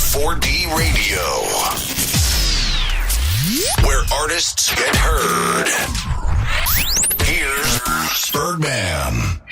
4D Radio, where artists get heard. Here's Birdman.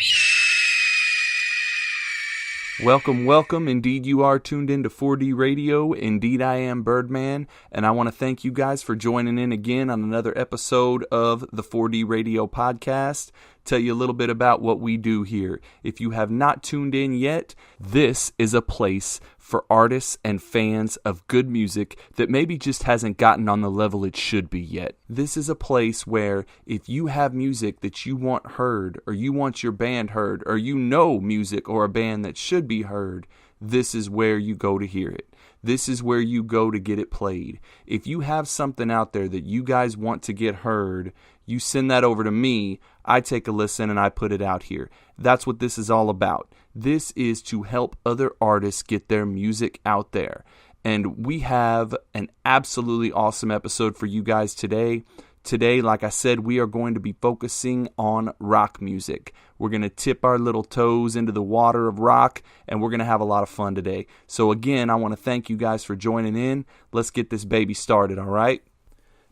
Welcome. Indeed, you are tuned into 4D Radio. Indeed, I am Birdman, and I want to thank you guys for joining in again on another episode of the 4D Radio podcast. Tell you a little bit about what we do here. If you have not tuned in yet, this is a place for artists and fans of good music that maybe just hasn't gotten on the level it should be yet. This is a place where if you have music that you want heard, or you want your band heard, or you know music or a band that should be heard, this is where you go to hear it. This is where you go to get it played. If you have something out there that you guys want to get heard, you send that over to me, I take a listen, and I put it out here. That's what this is all about. This is to help other artists get their music out there. And we have an absolutely awesome episode for you guys today. Today, like I said, we are going to be focusing on rock music. We're going to tip our little toes into the water of rock, and we're going to have a lot of fun today. So again, I want to thank you guys for joining in. Let's get this baby started, all right?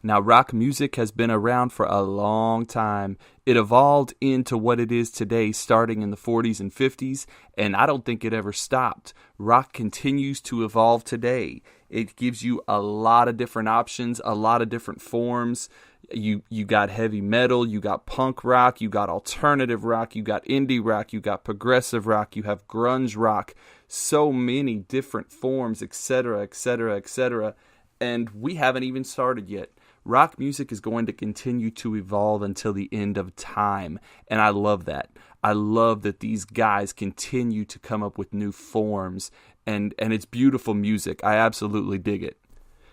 Now, rock music has been around for a long time. It evolved into what it is today, starting in the 40s and 50s, and I don't think it ever stopped. Rock continues to evolve today. It gives you a lot of different options, a lot of different forms. You got heavy metal, you got punk rock, you got alternative rock, you got indie rock, you got progressive rock, you have grunge rock. So many different forms, etc., etc., etc., and we haven't even started yet. Rock music is going to continue to evolve until the end of time, and I love that. I love that these guys continue to come up with new forms, and it's beautiful music. I absolutely dig it.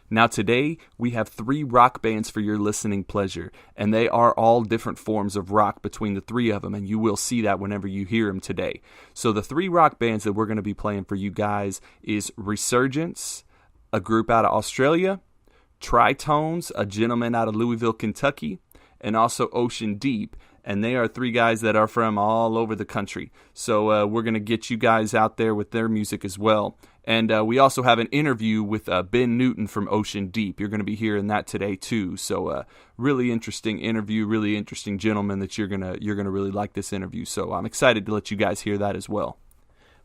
Now today, we have 3 rock bands for your listening pleasure, and they are all different forms of rock between the 3 of them, and you will see that whenever you hear them today. So the 3 rock bands that we're going to be playing for you guys is Resurgence, a group out of Australia, Tritones, a gentleman out of Louisville, Kentucky, and also Ocean Deep, and they are 3 guys that are from all over the country. So we're going to get you guys out there with their music as well. And we also have an interview with Ben Newton from Ocean Deep. You're going to be hearing that today too. So really interesting interview, really interesting gentleman that you're gonna really like this interview. So I'm excited to let you guys hear that as well.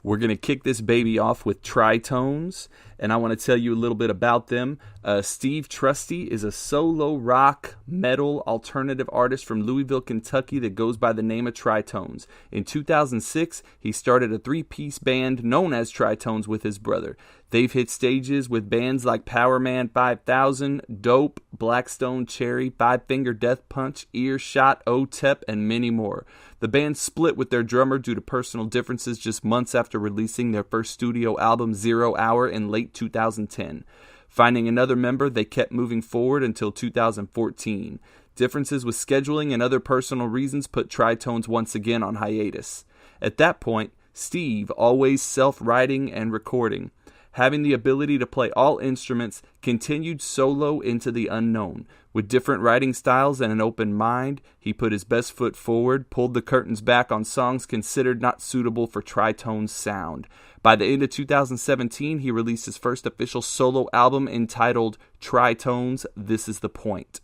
We're going to kick this baby off with Tritones, and I want to tell you a little bit about them. Steve Trusty is a solo rock, metal, alternative artist from Louisville, Kentucky that goes by the name of Tritones. In 2006, he started a 3-piece band known as Tritones with his brother. They've hit stages with bands like Powerman 5000, Dope, Blackstone Cherry, Five Finger Death Punch, Earshot, OTEP, and many more. The band split with their drummer due to personal differences just months after releasing their first studio album 0 Hour in late 2010. Finding another member, they kept moving forward until 2014. Differences with scheduling and other personal reasons put Tritones once again on hiatus. At that point, Steve, always self-writing and recording, having the ability to play all instruments, continued solo into the unknown. With different writing styles and an open mind, he put his best foot forward, pulled the curtains back on songs considered not suitable for Tritone's sound. By the end of 2017, he released his first official solo album entitled Tritones, This Is the Point.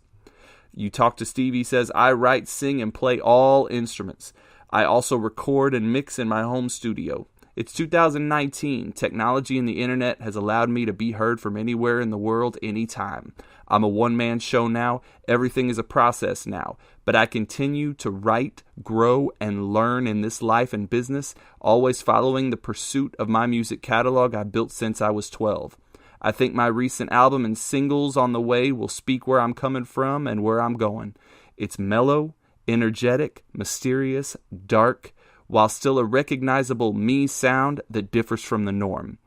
You talk to Steve, he says, I write, sing, and play all instruments. I also record and mix in my home studio. It's 2019. Technology and the internet has allowed me to be heard from anywhere in the world anytime. I'm a one-man show now. Everything is a process now. But I continue to write, grow, and learn in this life and business, always following the pursuit of my music catalog I built since I was 12. I think my recent album and singles on the way will speak where I'm coming from and where I'm going. It's mellow, energetic, mysterious, dark, while still a recognizable me sound that differs from the norm.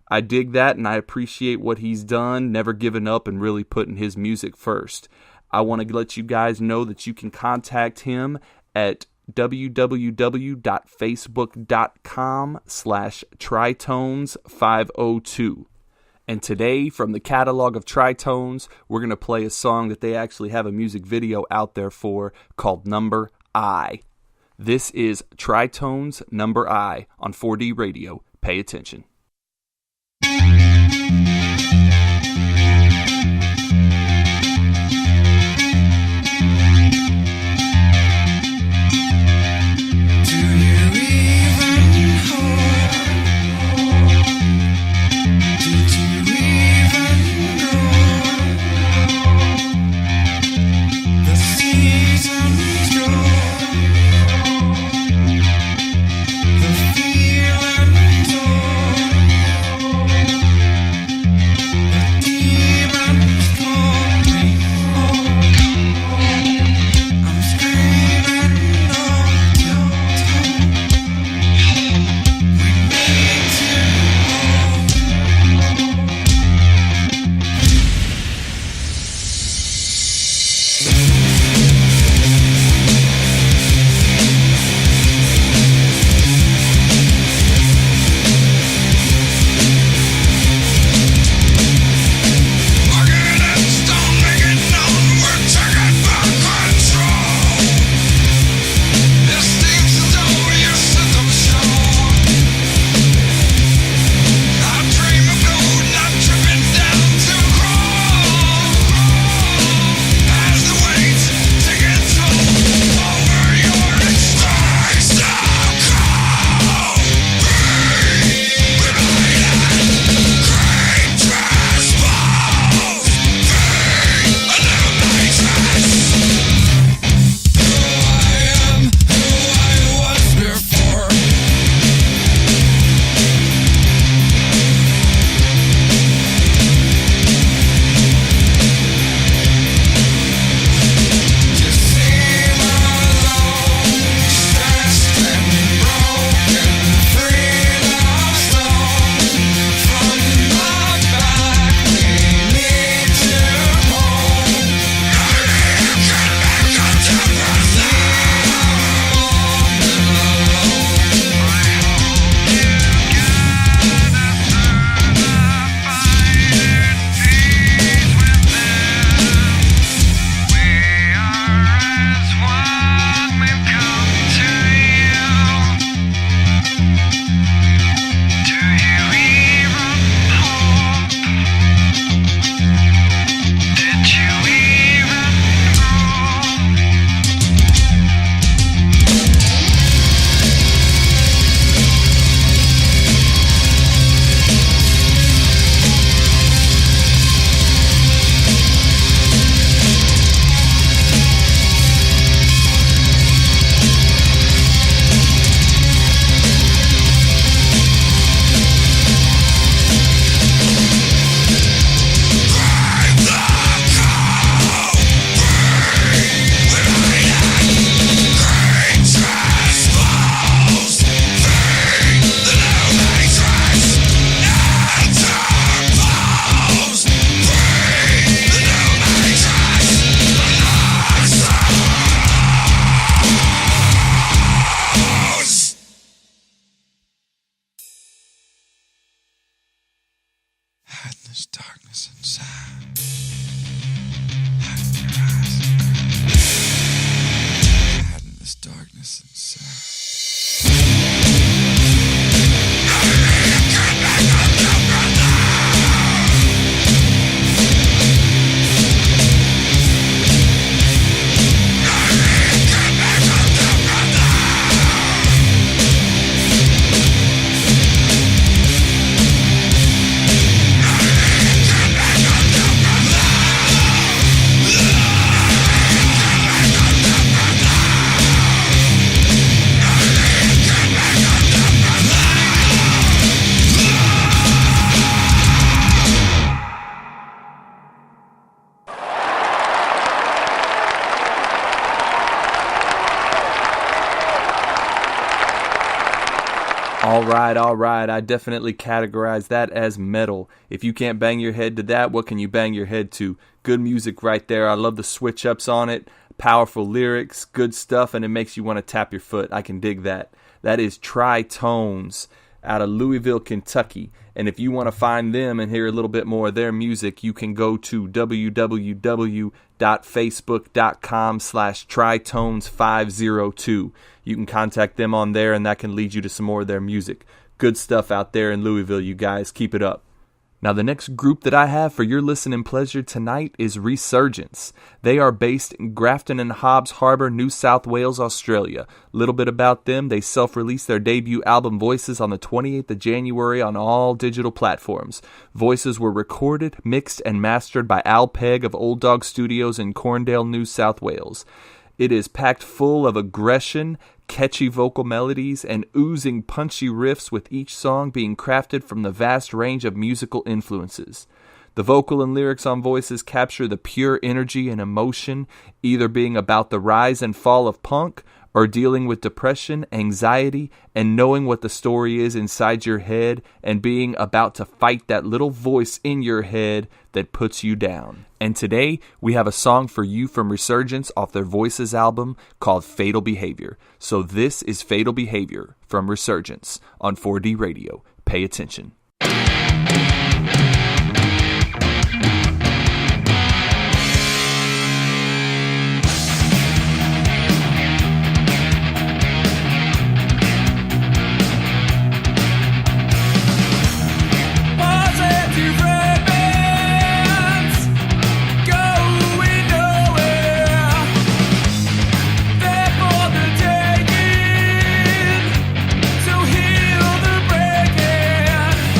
I dig that, and I appreciate what he's done, never giving up and really putting his music first. I want to let you guys know that you can contact him at www.facebook.com/Tritones502. And today, from the catalog of Tritones, we're going to play a song that they actually have a music video out there for called Number I. This is Tritones Number I on 4D Radio. Pay attention. darkness inside. Hide your eyes. Hide in this darkness inside. All right. I definitely categorize that as metal. If you can't bang your head to that, what can you bang your head to? Good music right there. I love the switch ups on it. Powerful lyrics, good stuff, and it makes you want to tap your foot. I can dig that. That is Tritones out of Louisville, Kentucky. And if you want to find them and hear a little bit more of their music, you can go to www.facebook.com/Tritones502. You can contact them on there, and that can lead you to some more of their music. Good stuff out there in Louisville, you guys. Keep it up. Now, the next group that I have for your listening pleasure tonight is Resurgence. They are based in Grafton and Hobbs Harbour, New South Wales, Australia. Little bit about them: they self-released their debut album Voices on the 28th of January on all digital platforms. Voices were recorded, mixed, and mastered by Al Pegg of Old Dog Studios in Corndale, New South Wales. It is packed full of aggression, catchy vocal melodies, and oozing punchy riffs, with each song being crafted from the vast range of musical influences. The vocal and lyrics on Voices capture the pure energy and emotion, either being about the rise and fall of punk, or dealing with depression, anxiety, and knowing what the story is inside your head and being about to fight that little voice in your head that puts you down. And today, we have a song for you from Resurgence off their Voices album called Fatal Behavior. So this is Fatal Behavior from Resurgence on 4D Radio. Pay attention. So heal the breaking.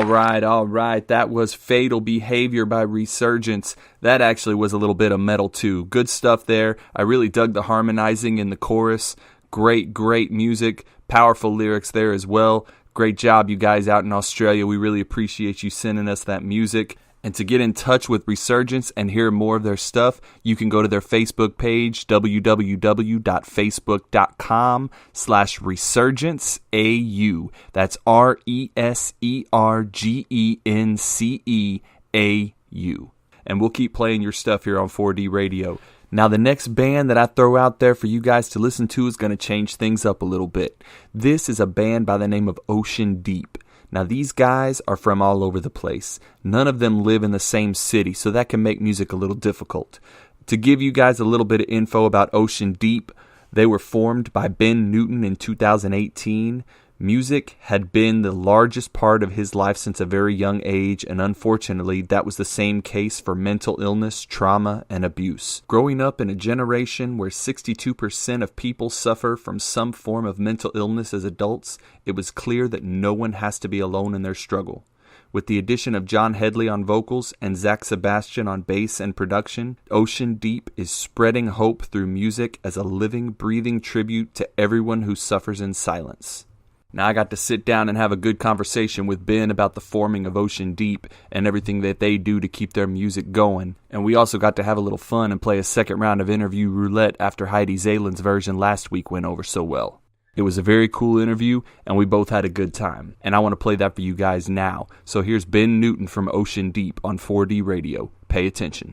All right. That was Fatal Behavior by Resurgence. That actually was a little bit of metal too. Good stuff there. I really dug the harmonizing in the chorus. Great music. Powerful lyrics there as well. Great job, you guys out in Australia. We really appreciate you sending us that music. And to get in touch with Resurgence and hear more of their stuff, you can go to their Facebook page, www.facebook.com/resurgenceau. That's RESERGENCEAU. And we'll keep playing your stuff here on 4D Radio. Now, the next band that I throw out there for you guys to listen to is going to change things up a little bit. This is a band by the name of Ocean Deep. Now, these guys are from all over the place. None of them live in the same city, so that can make music a little difficult. To give you guys a little bit of info about Ocean Deep, they were formed by Ben Newton in 2018. Music had been the largest part of his life since a very young age, and unfortunately, that was the same case for mental illness, trauma, and abuse. Growing up in a generation where 62% of people suffer from some form of mental illness as adults, it was clear that no one has to be alone in their struggle. With the addition of John Hedley on vocals and Zach Sebastian on bass and production, Ocean Deep is spreading hope through music as a living, breathing tribute to everyone who suffers in silence. Now, I got to sit down and have a good conversation with Ben about the forming of Ocean Deep and everything that they do to keep their music going. And we also got to have a little fun and play a second round of interview roulette after Heidi Zaylin's version last week went over so well. It was a very cool interview, and we both had a good time. And I want to play that for you guys now. So here's Ben Newton from Ocean Deep on 4D Radio. Pay attention.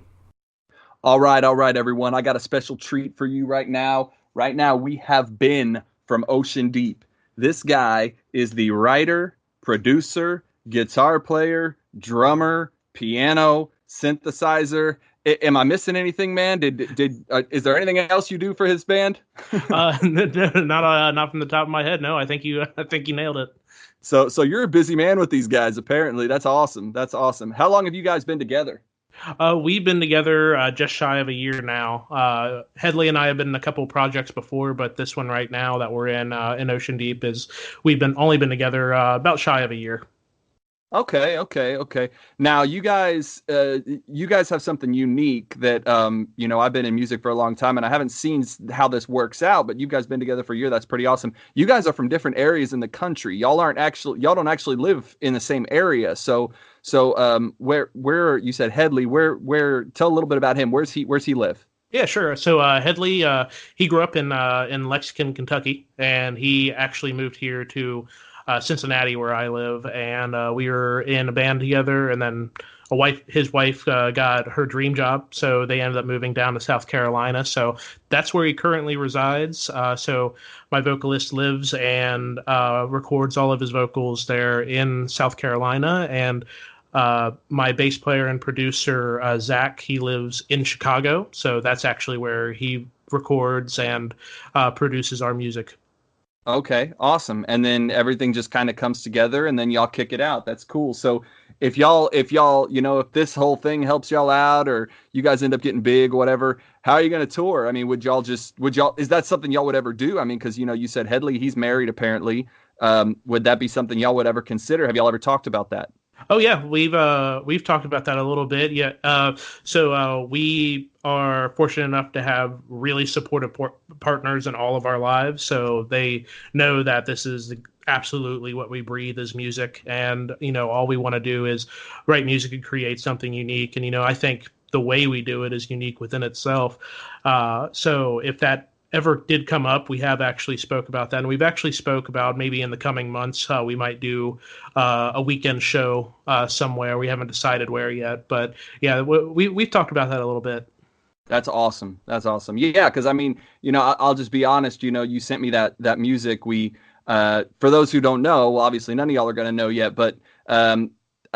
All right, everyone. I got a special treat for you right now. Right now, we have Ben from Ocean Deep. This guy is the writer, producer, guitar player, drummer, piano, synthesizer. Am I missing anything, man? Is there anything else you do for his band? Not from the top of my head. No, I think you nailed it. So you're a busy man with these guys. Apparently, that's awesome. How long have you guys been together? We've been together just shy of a year now. Hedley and I have been in a couple projects before, but this one right now that we're in Ocean Deep we've only been together about shy of a year. Okay. Now you guys have something unique that I've been in music for a long time and I haven't seen how this works out, but you guys been together for a year. That's pretty awesome. You guys are from different areas in the country. Y'all don't actually live in the same area. So where you said Hedley, where tell a little bit about him. Where's he live? Yeah, sure. So Hedley, he grew up in Lexington, Kentucky, and he actually moved here to Cincinnati, where I live, and we were in a band together, and then his wife got her dream job, so they ended up moving down to South Carolina. So that's where he currently resides. So my vocalist lives and records all of his vocals there in South Carolina, and my bass player and producer, Zach, he lives in Chicago, so that's actually where he records and produces our music. Okay, awesome. And then everything just kind of comes together and then y'all kick it out. That's cool. So if if this whole thing helps y'all out or you guys end up getting big or whatever, how are you going to tour? I mean, is that something y'all would ever do? I mean, cause you said Hedley, he's married apparently. Would that be something y'all would ever consider? Have y'all ever talked about that? Oh yeah, we've talked about that a little bit. Yeah. So we are fortunate enough to have really supportive partners in all of our lives. So they know that this is absolutely what we breathe is music. And, all we want to do is write music and create something unique. And, I think the way we do it is unique within itself. So if that ever did come up, we have actually spoke about that, and we've actually spoke about maybe in the coming months we might do a weekend show somewhere. We haven't decided where yet, but yeah, we've talked about that a little bit. That's awesome. Yeah, because I mean, I'll just be honest. You sent me that music. We for those who don't know, well, obviously none of y'all are going to know yet, but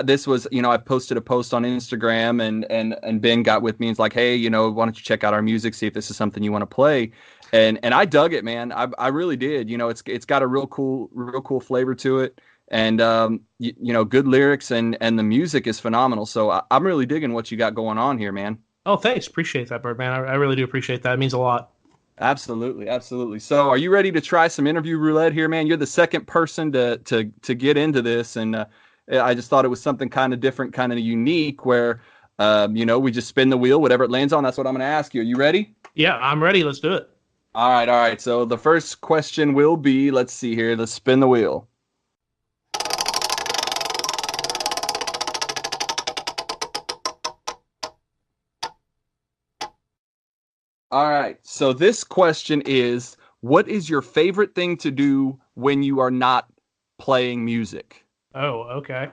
this was, I posted a post on Instagram and Ben got with me and was like, hey, why don't you check out our music, see if this is something you want to play. And I dug it, man. I really did. It's got a real cool flavor to it. And, good lyrics and the music is phenomenal. So I'm really digging what you got going on here, man. Oh, thanks. Appreciate that, Birdman. I really do appreciate that. It means a lot. Absolutely. So are you ready to try some interview roulette here, man? You're the second person to get into this. And I just thought it was something kind of different, kind of unique where, we just spin the wheel, whatever it lands on. That's what I'm going to ask you. Are you ready? Yeah, I'm ready. Let's do it. All right. All right. So the first question will be, let's see here. Let's spin the wheel. All right. So this question is, what is your favorite thing to do when you are not playing music? Oh, okay.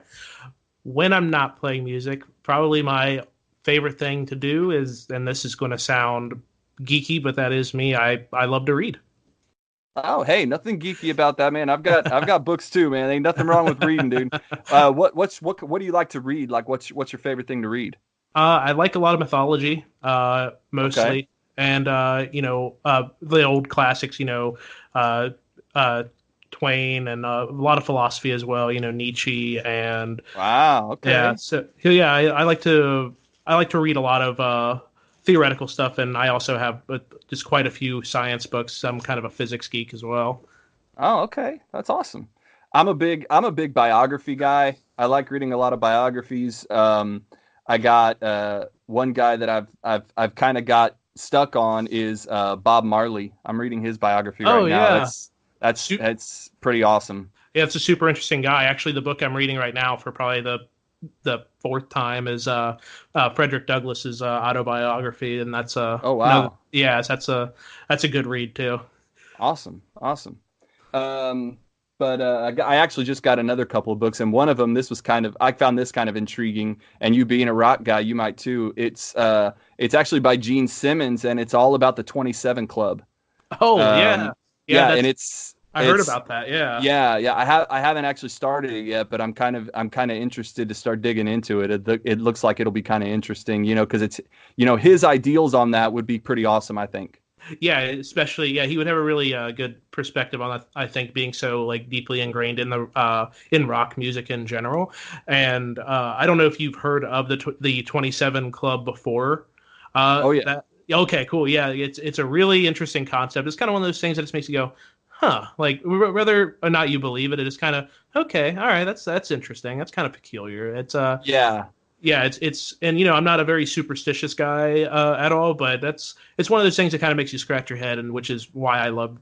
When I'm not playing music, probably my favorite thing to do is, and this is going to sound geeky, but that is me. I love to read. Oh, hey, nothing geeky about that, man. I've got books too, man. Ain't nothing wrong with reading, dude. What do you like to read? Like, what's your favorite thing to read? I like a lot of mythology, mostly, Okay. and the old classics, uh, uh, Twain, and a lot of philosophy as well. Nietzsche, and Wow. yeah. Okay. So yeah, I like to read a lot of theoretical stuff, and I also have just quite a few science books. I'm kind of a physics geek as well. Oh, okay. That's awesome. I'm a big biography guy. I like reading a lot of biographies. I got one guy that I've kind of got stuck on is Bob Marley. I'm reading his biography Oh right now. yeah. That's pretty awesome. Yeah, it's a super interesting guy. Actually, the book I'm reading right now for probably the fourth time is Frederick Douglass's autobiography, and that's Oh another. wow. Yeah, that's a good read too. Awesome. Awesome. Um, but I actually just got another couple of books, and one of them, I found this kind of intriguing, and you being a rock guy, you might too. It's actually by Gene Simmons, and it's all about the 27 Club. Oh yeah, Um, yeah. and That's I heard it's about that. Yeah, yeah. I haven't actually started it yet, but I'm kind of interested to start digging into it. It looks like it'll be kind of interesting, because it's his ideals on that would be pretty awesome, I think. yeah. Especially he would have a really good perspective on that. I think being so like deeply ingrained in rock music in general. And I don't know if you've heard of the 27 Club before. Oh yeah. That okay, cool. Yeah, it's a really interesting concept. It's kind of one of those things that just makes you go, huh? Like whether or not you believe it, it is kind of okay. All right, that's interesting. That's kind of peculiar. It's Yeah. yeah, it's and I'm not a very superstitious guy at all, but it's one of those things that kind of makes you scratch your head, and which is why I love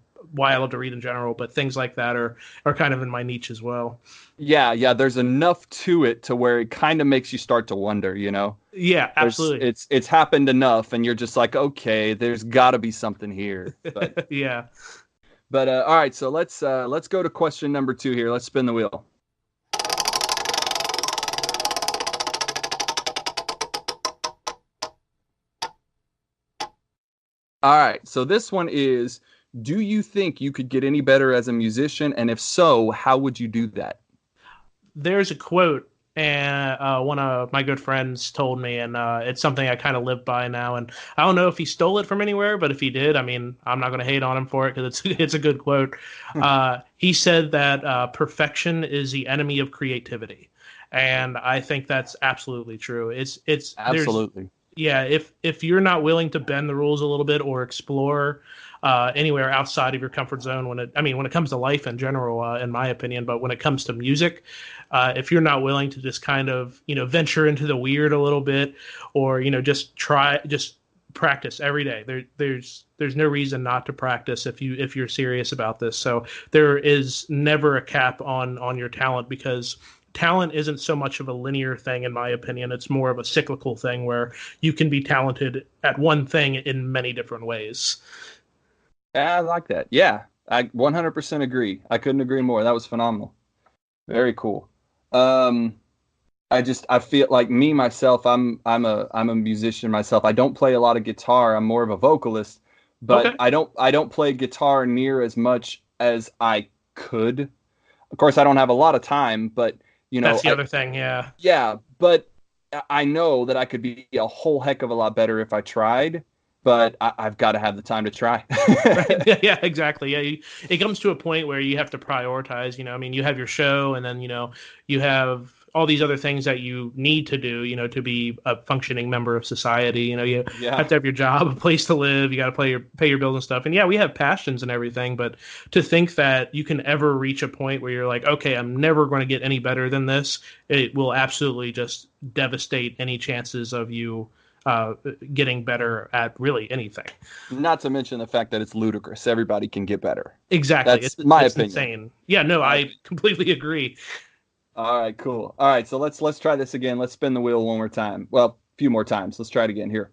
to read in general. But things like that are kind of in my niche as well. Yeah, there's enough to it to where it kind of makes you start to wonder. Yeah, There's absolutely. it's happened enough and you're just like, okay, there's got to be something here. But Yeah. but all right, so let's go to question number 2 here. Let's spin the wheel. All right, so this one is, do you think you could get any better as a musician, and if so, how would you do that? There's a quote, and one of my good friends told me, and it's something I kind of live by now. And I don't know if he stole it from anywhere, but if he did, I mean, I'm not going to hate on him for it because it's a good quote. He said that perfection is the enemy of creativity, and I think that's absolutely true. There's Absolutely. yeah, if you're not willing to bend the rules a little bit or explore anywhere outside of your comfort zone, when it comes to life in general, in my opinion, but when it comes to music, if you're not willing to just kind of venture into the weird a little bit, or just practice every day. There's no reason not to practice if you're serious about this. So there is never a cap on your talent, because talent isn't so much of a linear thing, in my opinion. It's more of a cyclical thing where you can be talented at one thing in many different ways. Yeah, I like that. Yeah, I 100% agree. I couldn't agree more. That was phenomenal. Very cool. Um, I feel like me myself, I'm a musician myself. I don't play a lot of guitar. I'm more of a vocalist, but Okay, I don't play guitar near as much as I could. Of course, I don't have a lot of time, but that's the other thing. Yeah. yeah, but I know that I could be a whole heck of a lot better if I tried, but I've got to have the time to try. Right. Yeah, exactly. Yeah, it comes to a point where you have to prioritize. I mean, you have your show, and then you have all these other things that you need to do, to be a functioning member of society. You have to have your job, a place to live, you got to pay your bills and stuff. And yeah, we have passions and everything, but to think that you can ever reach a point where you're like, okay, I'm never going to get any better than this, it will absolutely just devastate any chances of you getting better at really anything. Not to mention the fact that it's ludicrous. Everybody can get better. Exactly. That's my opinion. Insane. Yeah, no, I completely agree. All right, cool. All right, so let's try this again. Let's spin the wheel one more time. Well, a few more times. Let's try it again here.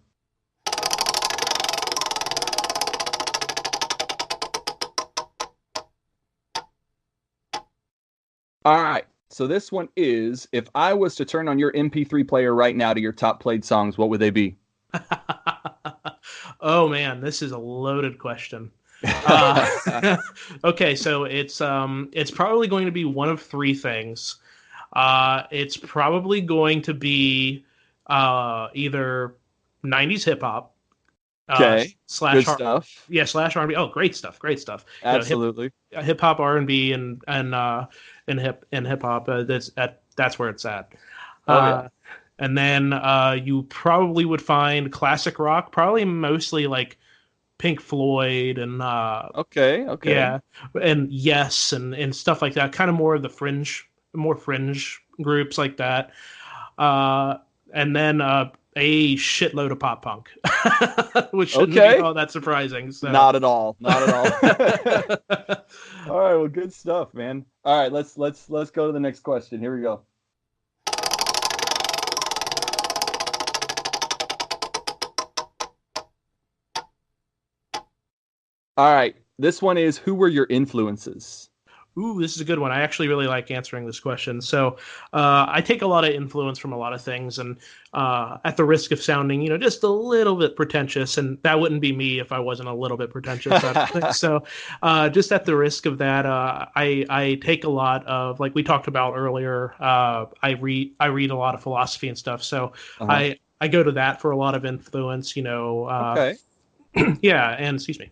All right. So this one is, if I was to turn on your MP3 player right now to your top played songs, what would they be? Oh man, this is a loaded question. Okay, so it's probably going to be one of three things. It's probably going to be either 90s hip hop. Okay. Slash good stuff. Yeah, slash R&B. Oh, great stuff. Absolutely. Hip hop, R&B, and hip hop. That's where it's at. Yeah. And then you probably would find classic rock, probably mostly like Pink Floyd and okay. Yeah, and Yes and stuff like that. Kind of more of the fringe groups like that. And then a shitload of pop punk, which shouldn't be all that surprising. So. Not at all. All right, well, good stuff, man. All right, let's go to the next question. Here we go. All right, this one is, who were your influences? Ooh, this is a good one. I actually really like answering this question. So I take a lot of influence from a lot of things, and at the risk of sounding, just a little bit pretentious, and that wouldn't be me if I wasn't a little bit pretentious. So just at the risk of that, I take a lot of, like we talked about earlier, I read a lot of philosophy and stuff. So I go to that for a lot of influence, Okay. Yeah, and excuse me.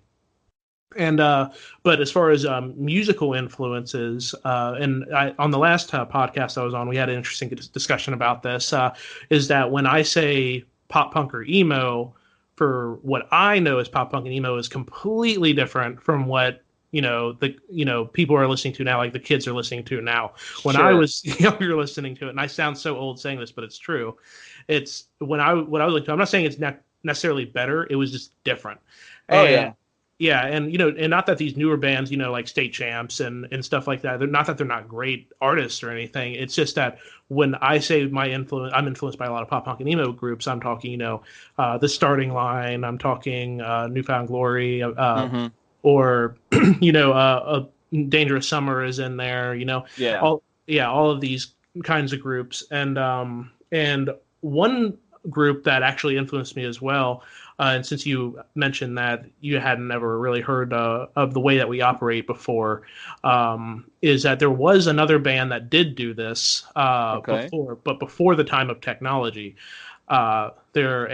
And but as far as musical influences, on the last podcast I was on, we had an interesting discussion about this. Is that when I say pop punk or emo, for what I know as pop punk and emo is completely different from what people are listening to now, like the kids are listening to now. When I was younger listening to it, and I sound so old saying this, but it's true. It's what I was like. I'm not saying it's not necessarily better. It was just different. Yeah, and and not that these newer bands, like State Champs and stuff like that, they're not that they're not great artists or anything. It's just that when I say my influence, I'm influenced by a lot of pop punk and emo groups. I'm talking, The Starting Line. I'm talking Newfound Glory, or Dangerous Summer is in there. All of these kinds of groups, and one group that actually influenced me as well. And since you mentioned that you hadn't ever really heard of the way that we operate before, is that there was another band that did do this before the time of technology. They're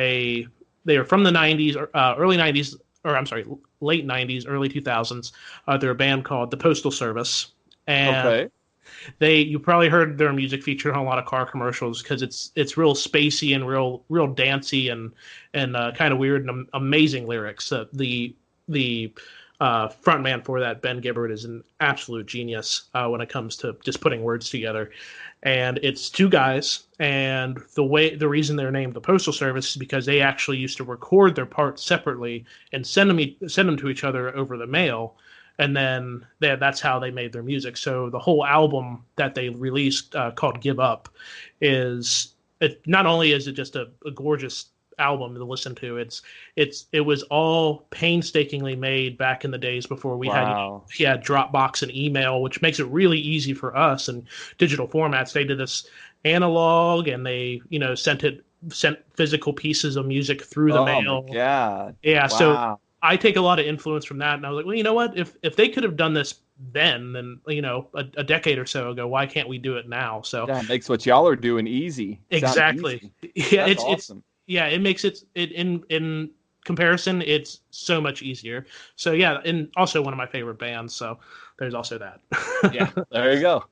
from the 90s, early 90s, or I'm sorry, late 90s, early 2000s. They're a band called the Postal Service. And you probably heard their music featured on a lot of car commercials because it's real spacey and real dancey and kind of weird and amazing lyrics. The frontman for that, Ben Gibbard, is an absolute genius when it comes to just putting words together. And it's two guys, and the reason they're named the Postal Service is because they actually used to record their parts separately and send them to each other over the mail. And then that's how they made their music. So the whole album that they released called Give Up not only is it just a gorgeous album to listen to, it was all painstakingly made back in the days before we had Dropbox and email, which makes it really easy for us and digital formats. They did this analog, and they sent physical pieces of music through the mail. Yeah. So I take a lot of influence from that, and I was like, well, you know what? If they could have done this then a decade or so ago, why can't we do it now? So it makes what y'all are doing easy. Exactly. Easy. Yeah, it's awesome. It makes it in comparison, it's so much easier. So yeah, and also one of my favorite bands. So there's also that. Yeah, there you go.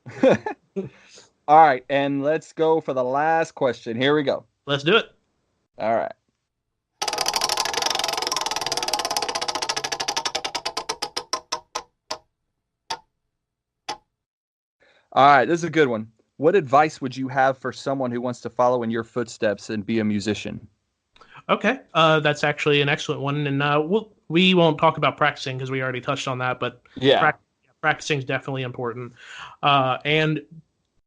All right, and let's go for the last question. Here we go. Let's do it. All right. All right, this is a good one. What advice would you have for someone who wants to follow in your footsteps and be a musician? Okay, that's actually an excellent one, and we won't talk about practicing because we already touched on that. But Yeah. Practicing is definitely important, and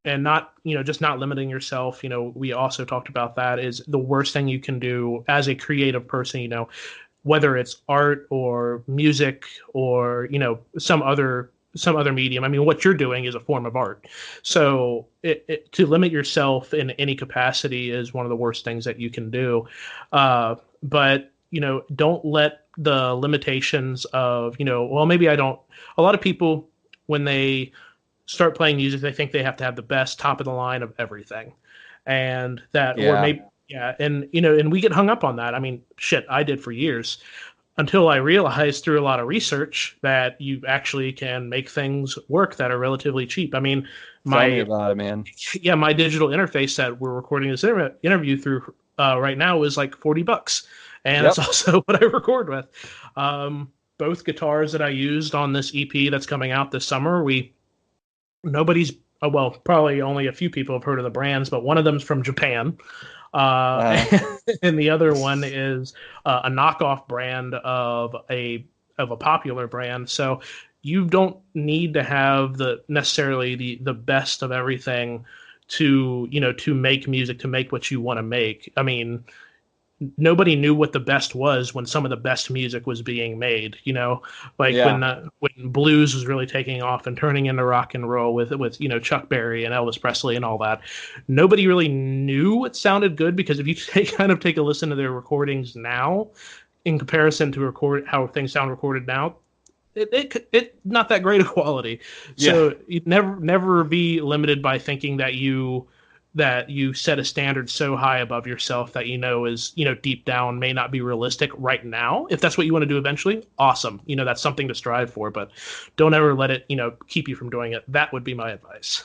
not just not limiting yourself. We also talked about that is the worst thing you can do as a creative person. Whether it's art or music or some other medium. I mean, what you're doing is a form of art. So to limit yourself in any capacity is one of the worst things that you can do. But don't let the limitations of, well, maybe I don't. A lot of people, when they start playing music, they think they have to have the best top of the line of everything. And that, or maybe, yeah. And, and we get hung up on that. I mean, shit, I did for years. Until I realized through a lot of research that you actually can make things work that are relatively cheap. I mean, Tell me about it, man. Yeah, my digital interface that we're recording this interview through right now is like $40, and it's also what I record with. Both guitars that I used on this EP that's coming out this summer, probably only a few people have heard of the brands, but one of them's from Japan. And the other one is a knockoff brand of a popular brand. So you don't need to have necessarily the best of everything to make music, to make what you want to make. I mean, nobody knew what the best was when some of the best music was being made, when blues was really taking off and turning into rock and roll with Chuck Berry and Elvis Presley and all that. Nobody really knew what sounded good, because if you take a listen to their recordings now in comparison to how things sound recorded now, it not that great a quality. So you'd never be limited by thinking that you set a standard so high above yourself that is deep down may not be realistic right now. If that's what you want to do eventually, awesome. That's something to strive for, but don't ever let it keep you from doing it. That would be my advice.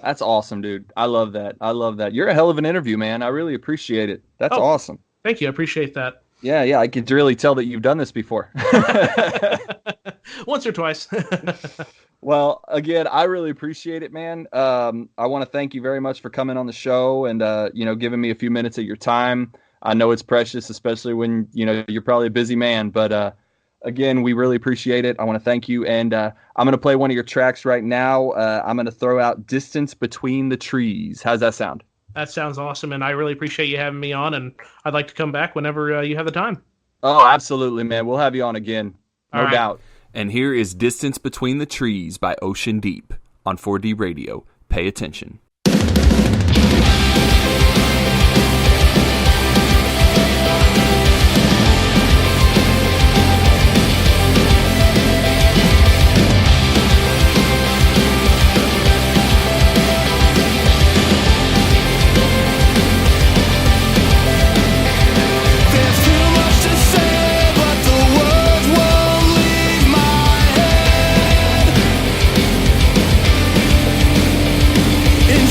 That's awesome, dude. I love that. You're a hell of an interview, man. I really appreciate it. That's awesome. Thank you. I appreciate that. Yeah, I could really tell that you've done this before. Once or twice. Well, again, I really appreciate it, man. I want to thank you very much for coming on the show and giving me a few minutes of your time. I know it's precious, especially when you're probably a busy man. But again, we really appreciate it. I want to thank you, and I'm going to play one of your tracks right now. I'm going to throw out "Distance Between the Trees." How's that sound? That sounds awesome, and I really appreciate you having me on. And I'd like to come back whenever you have the time. Oh, absolutely, man. We'll have you on again, no doubt. And here is Distance Between the Trees by Ocean Deep on 4D Radio. Pay attention. In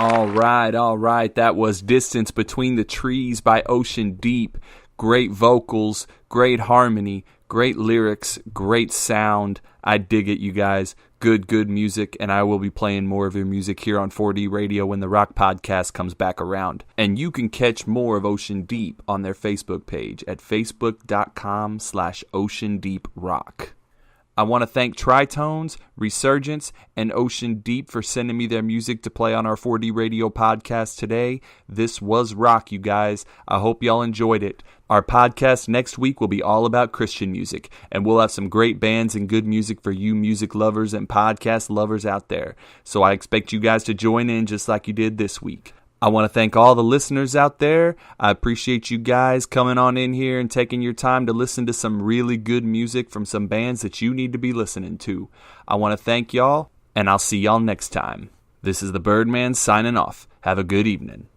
All right. That was Distance Between the Trees by Ocean Deep. Great vocals, great harmony, great lyrics, great sound. I dig it, you guys. Good music, and I will be playing more of your music here on 4D Radio when the Rock Podcast comes back around. And you can catch more of Ocean Deep on their Facebook page at facebook.com/OceanDeepRock. I want to thank Tritones, Resurgence, and Ocean Deep for sending me their music to play on our 4D Radio podcast today. This was rock, you guys. I hope y'all enjoyed it. Our podcast next week will be all about Christian music, and we'll have some great bands and good music for you music lovers and podcast lovers out there. So I expect you guys to join in just like you did this week. I want to thank all the listeners out there. I appreciate you guys coming on in here and taking your time to listen to some really good music from some bands that you need to be listening to. I want to thank y'all, and I'll see y'all next time. This is the Birdman signing off. Have a good evening.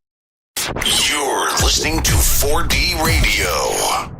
You're listening to 4D Radio.